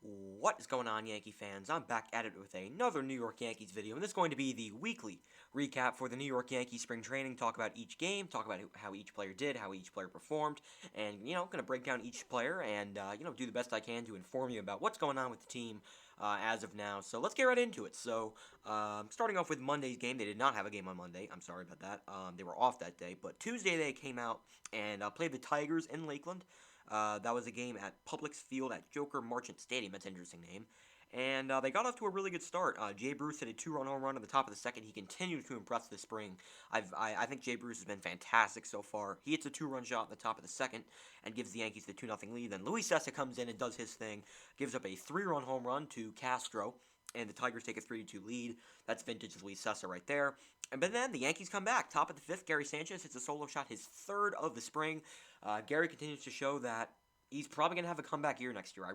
What is going on, Yankee fans? I'm back at it with another New York Yankees video, and this is going to be the weekly recap for the New York Yankees spring training. Talk about each game, talk about how each player did, how each player performed, and going to break down each player and do the best I can to inform you about what's going on with the team as of now. So let's get right into it. So starting off with Monday's game, they did not have a game on Monday. I'm sorry about that. They were off that day, but Tuesday they came out and played the Tigers in Lakeland. That was a game at Publix Field at Joker Marchant Stadium. That's an interesting name. And they got off to a really good start. Jay Bruce hit a two-run home run at the top of the second. He continued to impress this spring. I think Jay Bruce has been fantastic so far. He hits a two-run shot at the top of the second and gives the Yankees the 2-0 lead. Then Luis Cessa comes in and does his thing, gives up a three-run home run to Castro, and the Tigers take a 3-2 lead. That's vintage Luis Cessa right there. But then the Yankees come back. Top of the fifth, Gary Sanchez hits a solo shot, his third of the spring. Gary continues to show that he's probably gonna have a comeback year next year.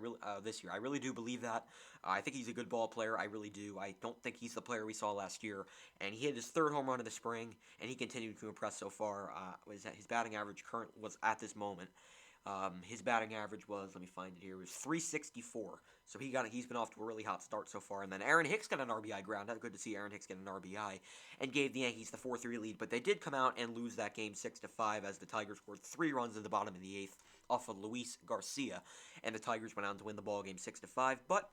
This year, I really do believe that. I think he's a good ball player. I really do. I don't think he's the player we saw last year. And he hit his third home run of the spring, and he continued to impress so far. His batting average was at this moment. His batting average was, let me find it here, was 364. So he's been off to a really hot start so far. And then Aaron Hicks got an RBI ground. That's good to see Aaron Hicks get an RBI and gave the Yankees the 4-3 lead. But they did come out and lose that game 6-5 as the Tigers scored 3 runs in the bottom of the 8th off of Luis Garcia, and the Tigers went on to win the ball game 6-5. But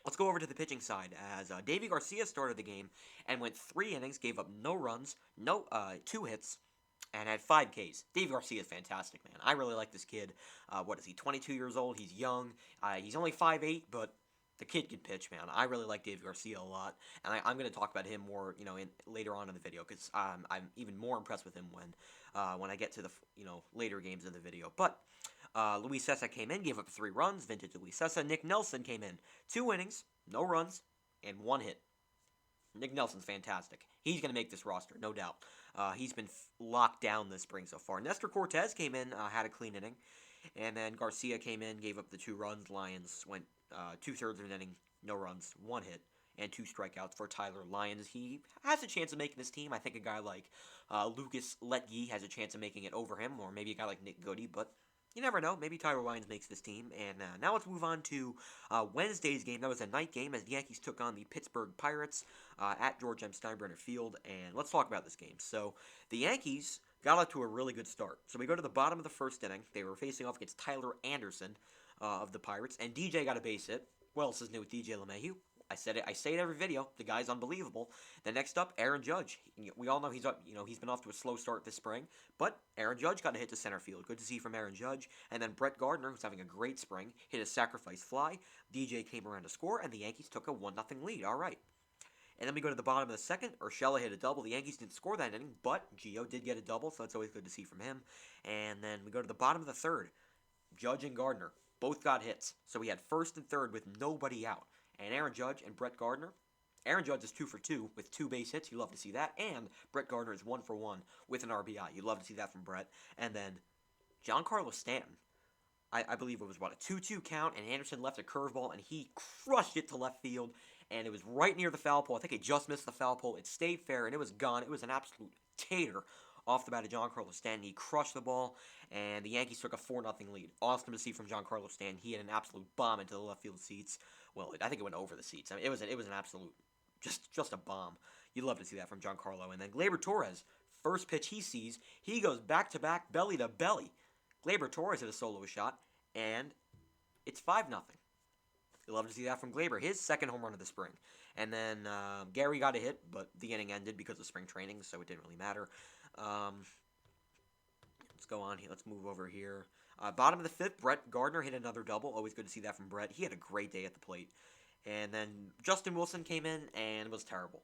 let's go over to the pitching side as Davy Garcia started the game and went 3 innings, gave up no runs, 2 hits, and had 5 Ks. Davey Garcia is fantastic, man. I really like this kid. What is he, 22 years old? He's young. He's only 5'8", but the kid can pitch, man. I really like Davey Garcia a lot, and I'm going to talk about him more, later on in the video, because I'm even more impressed with him when I get to the, later games of the video. But Luis Cessa came in, gave up 3 runs, vintage Luis Cessa. Nick Nelson came in, 2 innings, no runs, and 1 hit. Nick Nelson's fantastic. He's going to make this roster, no doubt. He's been locked down this spring so far. Nestor Cortez came in, had a clean inning. And then Garcia came in, gave up the 2 runs. Lyons went 2/3 of an inning, no runs, 1 hit, and 2 strikeouts for Tyler Lyons. He has a chance of making this team. I think a guy like Lucas Letge has a chance of making it over him, or maybe a guy like Nick Goody, but you never know. Maybe Tyler Lyons makes this team. And now let's move on to Wednesday's game. That was a night game as the Yankees took on the Pittsburgh Pirates at George M. Steinbrenner Field. And let's talk about this game. So the Yankees got out to a really good start. So we go to the bottom of the first inning. They were facing off against Tyler Anderson of the Pirates. And DJ got a base hit. What else is new with DJ LeMahieu? I say it every video. The guy's unbelievable. Then next up, Aaron Judge. We all know he's up. He's been off to a slow start this spring, but Aaron Judge got a hit to center field. Good to see from Aaron Judge. And then Brett Gardner, who's having a great spring, hit a sacrifice fly. DJ came around to score, and the Yankees took a 1-0 lead. All right. And then we go to the bottom of the second. Urshela hit a double. The Yankees didn't score that inning, but Gio did get a double, so that's always good to see from him. And then we go to the bottom of the third. Judge and Gardner both got hits, so we had first and third with nobody out. And Aaron Judge and Brett Gardner. Aaron Judge is 2 for 2 with 2 base hits. You love to see that. And Brett Gardner is 1 for 1 with an RBI. You love to see that from Brett. And then Giancarlo Stanton. I believe it was, a 2-2 count, and Anderson left a curveball, and he crushed it to left field, and it was right near the foul pole. I think it just missed the foul pole. It stayed fair, and it was gone. It was an absolute tater off the bat of Giancarlo Stanton. He crushed the ball, and the Yankees took a 4-0 lead. Awesome to see from Giancarlo Stanton. He had an absolute bomb into the left field seats. Well, I think it went over the seats. I mean, it was an absolute, just a bomb. You'd love to see that from Giancarlo. And then Gleyber Torres, first pitch he sees, he goes back-to-back, belly to belly. Gleyber Torres hit a solo shot, and it's 5-0. You love to see that from Gleyber, his second home run of the spring. And then Gary got a hit, but the inning ended because of spring training, so it didn't really matter. Let's go on here. Let's move over here. Bottom of the fifth, Brett Gardner hit another double. Always good to see that from Brett. He had a great day at the plate. And then Justin Wilson came in and was terrible.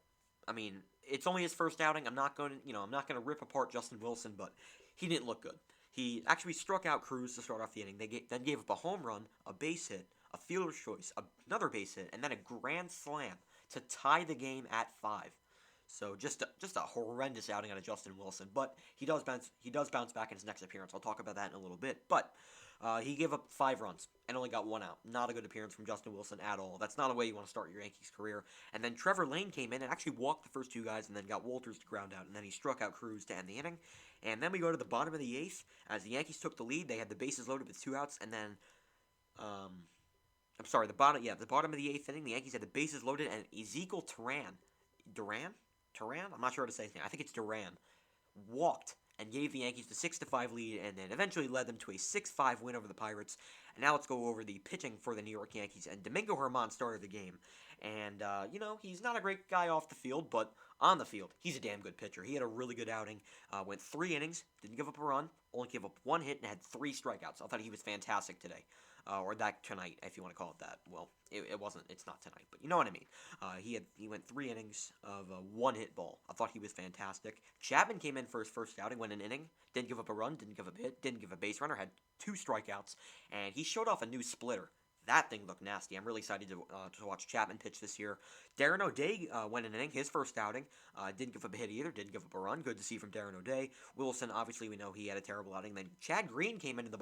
I mean, it's only his first outing. I'm not going to rip apart Justin Wilson, but he didn't look good. He actually struck out Cruz to start off the inning. They then gave up a home run, a base hit, a fielder's choice, another base hit, and then a grand slam to tie the game at 5. So just a horrendous outing out of Justin Wilson, but he does bounce back in his next appearance. I'll talk about that in a little bit. But he gave up 5 runs and only got 1 out. Not a good appearance from Justin Wilson at all. That's not a way you want to start your Yankees career. And then Trevor Lane came in and actually walked the first 2 guys and then got Walters to ground out. And then he struck out Cruz to end the inning. And then we go to the bottom of the 8th. As the Yankees took the lead, they had the bases loaded with 2 outs. And then I'm sorry, the bottom of the eighth inning, the Yankees had the bases loaded, and Ezekiel Duran, I'm not sure how to say his name. I think it's Duran, walked and gave the Yankees the 6-5 lead, and then eventually led them to a 6-5 win over the Pirates. And now let's go over the pitching for the New York Yankees. And Domingo German started the game, and he's not a great guy off the field, but on the field, he's a damn good pitcher. He had a really good outing. Went 3 innings, didn't give up a run, only gave up 1 hit, and had 3 strikeouts. I thought he was fantastic today. Or that tonight, if you want to call it that. Well, it wasn't. It's not tonight, but you know what I mean. He went 3 innings of a 1 hit ball. I thought he was fantastic. Chapman came in for his first outing, went an inning, didn't give up a run, didn't give up a hit, didn't give a base runner, had 2 strikeouts, and he showed off a new splitter. That thing looked nasty. I'm really excited to watch Chapman pitch this year. Darren O'Day went an inning, his first outing. Didn't give up a hit either, didn't give up a run. Good to see from Darren O'Day. Wilson, obviously, we know he had a terrible outing. Then Chad Green came into the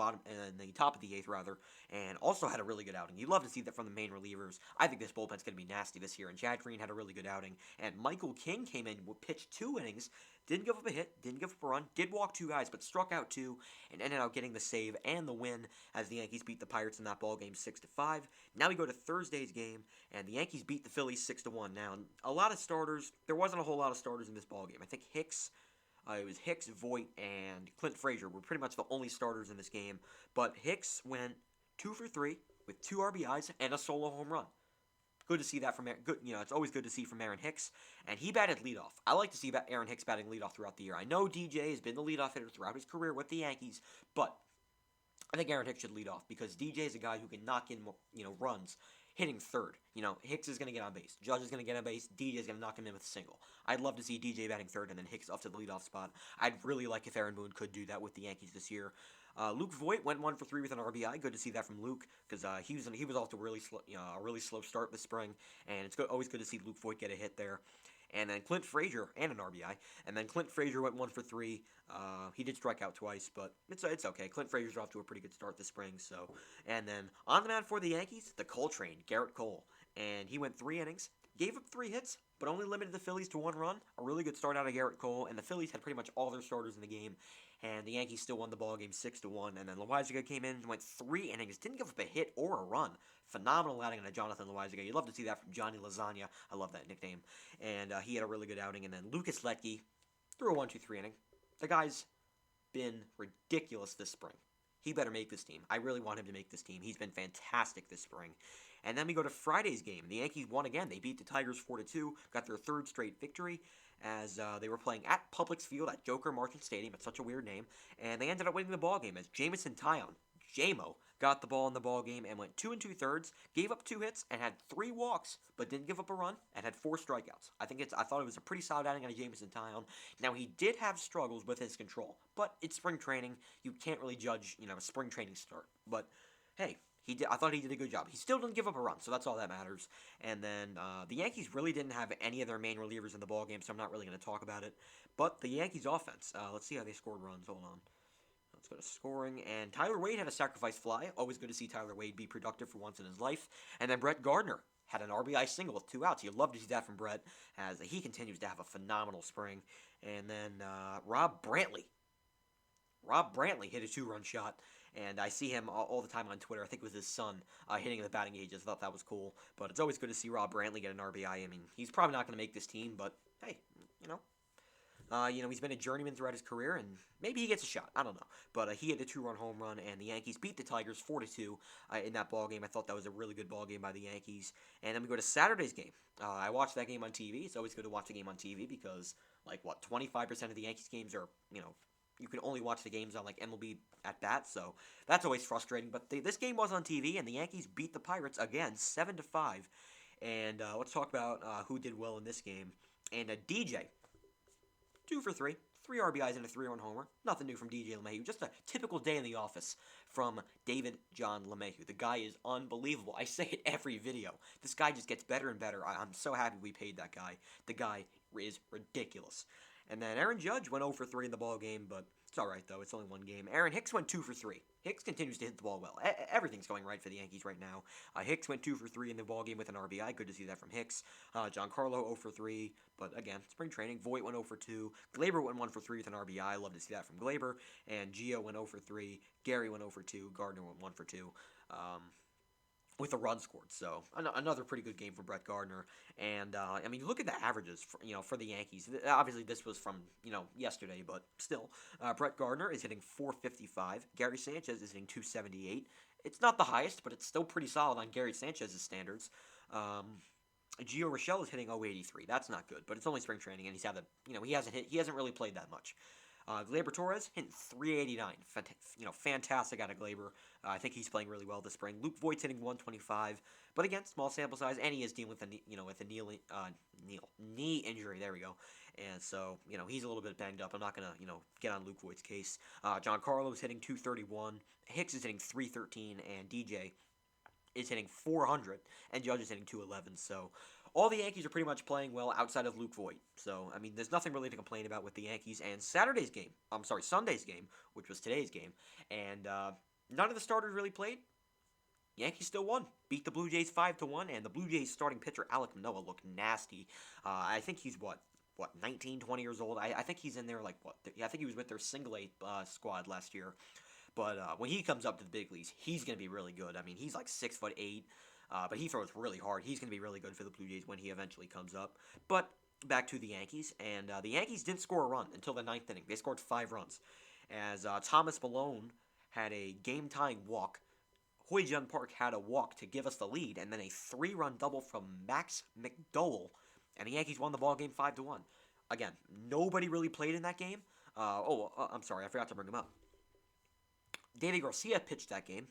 top of the eighth, rather, and also had a really good outing. You love to see that from the main relievers. I think this bullpen's going to be nasty this year, and Chad Green had a really good outing. And Michael King came in, pitched 2 innings, didn't give up a hit, didn't give up a run, did walk 2 guys, but struck out 2, and ended up getting the save and the win as the Yankees beat the Pirates in that ball game 6-5. Now we go to Thursday's game, and the Yankees beat the Phillies 6-1. Now, a lot of starters. There wasn't a whole lot of starters in this ball game. I think it was Hicks, Voit, and Clint Frazier were pretty much the only starters in this game. But Hicks went 2 for 3 with 2 RBIs and a solo home run. Good to see that from good. It's always good to see from Aaron Hicks, and he batted leadoff. I like to see Aaron Hicks batting leadoff throughout the year. I know DJ has been the leadoff hitter throughout his career with the Yankees, but I think Aaron Hicks should lead off because DJ is a guy who can knock in runs hitting third. Hicks is going to get on base. Judge is going to get on base. DJ is going to knock him in with a single. I'd love to see DJ batting third and then Hicks up to the leadoff spot. I'd really like if Aaron Boone could do that with the Yankees this year. Luke Voit went 1 for 3 with an RBI. Good to see that from Luke because he was off to a really slow start this spring, and it's always good to see Luke Voit get a hit there. And then Clint Frazier and an RBI. And then Clint Frazier went 1 for 3. He did strike out twice, but it's okay. Clint Frazier's off to a pretty good start this spring. So, and then on the mound for the Yankees, the Coltrane, Garrett Cole, and he went 3 innings, gave up 3 hits, but only limited the Phillies to 1 run. A really good start out of Garrett Cole, and the Phillies had pretty much all their starters in the game. And the Yankees still won the ball game 6-1. And then Loaisiga came in and went 3 innings, didn't give up a hit or a run. Phenomenal outing on a Jonathan Loaisiga. You'd love to see that from Johnny Lasagna. I love that nickname. And he had a really good outing. And then Lucas Letke threw a 1-2-3 inning. The guy's been ridiculous this spring. He better make this team. I really want him to make this team. He's been fantastic this spring. And then we go to Friday's game. The Yankees won again. They beat the Tigers 4-2, got their 3rd straight victory as they were playing at Publix Field at Joker Marchant Stadium. It's such a weird name. And they ended up winning the ball game as Jamison Tyone, JMO, got the ball in the ball game and went 2 2/3, gave up 2 hits and had 3 walks, but didn't give up a run and had 4 strikeouts. I thought it was a pretty solid outing on a Jamison Tyone. Now he did have struggles with his control, but it's spring training. You can't really judge, a spring training start. But hey, I thought he did a good job. He still didn't give up a run, so that's all that matters. And then the Yankees really didn't have any of their main relievers in the ball game, so I'm not really going to talk about it. But the Yankees offense, let's see how they scored runs. Hold on. Let's go to scoring. And Tyler Wade had a sacrifice fly. Always good to see Tyler Wade be productive for once in his life. And then Brett Gardner had an RBI single with 2 outs. You'd love to see that from Brett, as he continues to have a phenomenal spring. And then Rob Brantley hit a 2-run shot. And I see him all the time on Twitter. I think it was his son hitting the batting cages. I thought that was cool. But it's always good to see Rob Brantley get an RBI. I mean, he's probably not going to make this team, but hey, he's been a journeyman throughout his career, and maybe he gets a shot. I don't know. But he had a 2-run home run, and the Yankees beat the Tigers 4-2 in that ball game. I thought that was a really good ball game by the Yankees. And then we go to Saturday's game. I watched that game on TV. It's always good to watch a game on TV because, 25% of the Yankees games are, you can only watch the games on MLB at bat, so that's always frustrating. But this game was on TV, and the Yankees beat the Pirates again, 7-5. And let's talk about who did well in this game. And DJ, 2 for 3, 3 RBIs and a 3-run homer. Nothing new from DJ LeMahieu. Just a typical day in the office from David John LeMahieu. The guy is unbelievable. I say it every video. This guy just gets better and better. I'm so happy we paid that guy. The guy is ridiculous. And then Aaron Judge went 0 for 3 in the ball game, but it's all right, though. It's only one game. Aaron Hicks went 2 for 3. Hicks continues to hit the ball well. Everything's going right for the Yankees right now. Hicks went 2 for 3 in the ball game with an RBI. Good to see that from Hicks. Giancarlo 0 for 3, but again, spring training. Voit went 0 for 2. Glaber went 1 for 3 with an RBI. I love to see that from Glaber. And Gio went 0 for 3. Gary went 0 for 2. Gardner went 1 for 2. with a run scored. So another pretty good game for Brett Gardner. And I mean, look at the averages for the Yankees. Obviously, this was from yesterday, but still, Brett Gardner is hitting 455. Gary Sanchez is hitting 278. It's not the highest, but it's still pretty solid on Gary Sanchez's standards. Gio Rochelle is hitting 083. That's not good, but it's only spring training, and he hasn't really played that much. Gleyber Torres hitting 389. Fantastic out of Gleyber. I think he's playing really well this spring. Luke Voigt's hitting 125, but again, small sample size, and he is dealing with a knee injury. There we go. And so he's a little bit banged up. I'm not gonna get on Luke Voigt's case. Giancarlo is hitting 231. Hicks is hitting 313, and DJ is hitting 400, and Judge is hitting 211. So all the Yankees are pretty much playing well outside of Luke Voigt. So, I mean, there's nothing really to complain about with the Yankees. And Sunday's game, which was today's game, and none of the starters really played. Yankees still won. Beat the Blue Jays 5-1, and the Blue Jays starting pitcher Alek Manoah looked nasty. I think he's, 19, 20 years old? I think he's in there, I think he was with their single-A squad last year. But when he comes up to the big leagues, he's going to be really good. I mean, he's like 6'8", but he throws really hard. He's going to be really good for the Blue Jays when he eventually comes up. But back to the Yankees, and the Yankees didn't score a run until the ninth inning. They scored 5 runs, as Thomas Malone had a game-tying walk. Hoy-Jun Park had a walk to give us the lead, and then a 3-run double from Max McDowell, and the Yankees won the ball game 5-1. Again, nobody really played in that game. I'm sorry, I forgot to bring him up. David Garcia pitched that game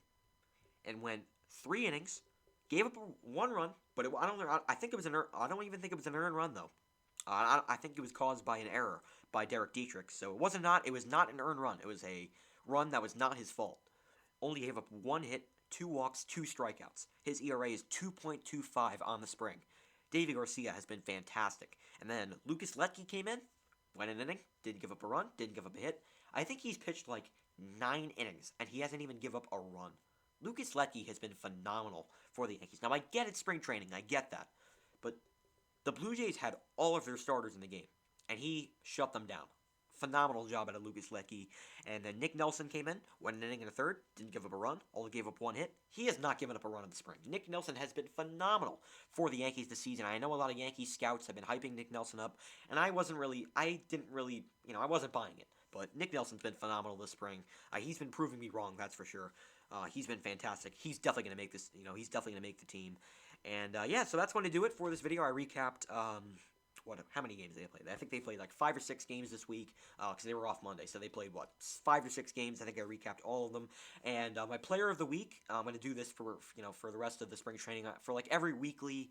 and went 3 innings, gave up 1 run, but I don't even think it was an earned run though. I think it was caused by an error by Derek Dietrich. So it was not an earned run. It was a run that was not his fault. Only gave up 1 hit, 2 walks, 2 strikeouts. His ERA is 2.25 on the spring. David Garcia has been fantastic. And then Lucas Letke came in, went an inning, didn't give up a run, didn't give up a hit. I think he's pitched 9 innings, and he hasn't even give up a run. Lucas Letke has been phenomenal for the Yankees. Now, I get it's spring training. I get that. But the Blue Jays had all of their starters in the game, and he shut them down. Phenomenal job out of Lucas Letke. And then Nick Nelson came in, went an inning and a third, didn't give up a run, only gave up 1 hit. He has not given up a run in the spring. Nick Nelson has been phenomenal for the Yankees this season. I know a lot of Yankees scouts have been hyping Nick Nelson up, and I wasn't buying it. But Nick Nelson's been phenomenal this spring. He's been proving me wrong, that's for sure. He's been fantastic. He's definitely going to make this, he's definitely going to make the team. And so that's going to do it for this video. I recapped, how many games they played? I think they played 5 or 6 games this week, because they were off Monday. So they played, 5 or 6 games. I think I recapped all of them. And my player of the week, I'm going to do this for the rest of the spring training. For every weekly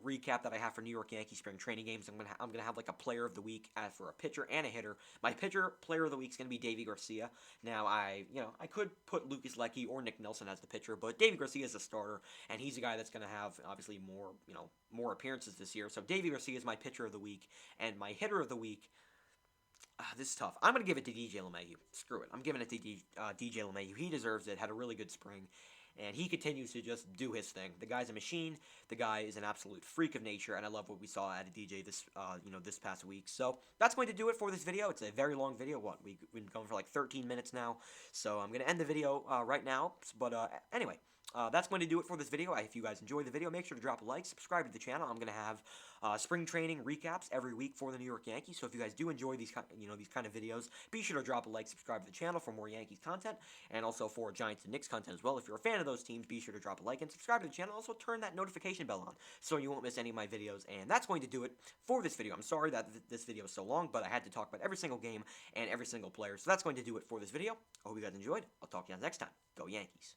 recap that I have for New York Yankees spring training games, I'm gonna have a player of the week for a pitcher and a hitter. My player of the week is gonna be Davy Garcia. Now I could put Lucas Letke or Nick Nelson as the pitcher, but Davy Garcia is a starter, and he's a guy that's gonna have obviously more appearances this year. So Davy Garcia is my pitcher of the week, and my hitter of the week. This is tough. I'm going to give it to DJ LeMahieu. Screw it. I'm giving it to DJ LeMahieu. He deserves it. Had a really good spring. And he continues to just do his thing. The guy's a machine. The guy is an absolute freak of nature. And I love what we saw out of DJ this past week. So that's going to do it for this video. It's a very long video. We've been going for 13 minutes now. So I'm going to end the video right now. But anyway. That's going to do it for this video. If you guys enjoyed the video, make sure to drop a like, subscribe to the channel. I'm going to have spring training recaps every week for the New York Yankees. So if you guys do enjoy these kind of videos, be sure to drop a like, subscribe to the channel for more Yankees content, and also for Giants and Knicks content as well. If you're a fan of those teams, be sure to drop a like and subscribe to the channel. Also turn that notification bell on so you won't miss any of my videos. And that's going to do it for this video. I'm sorry that this video is so long, but I had to talk about every single game and every single player. So that's going to do it for this video. I hope you guys enjoyed. I'll talk to you guys next time. Go Yankees.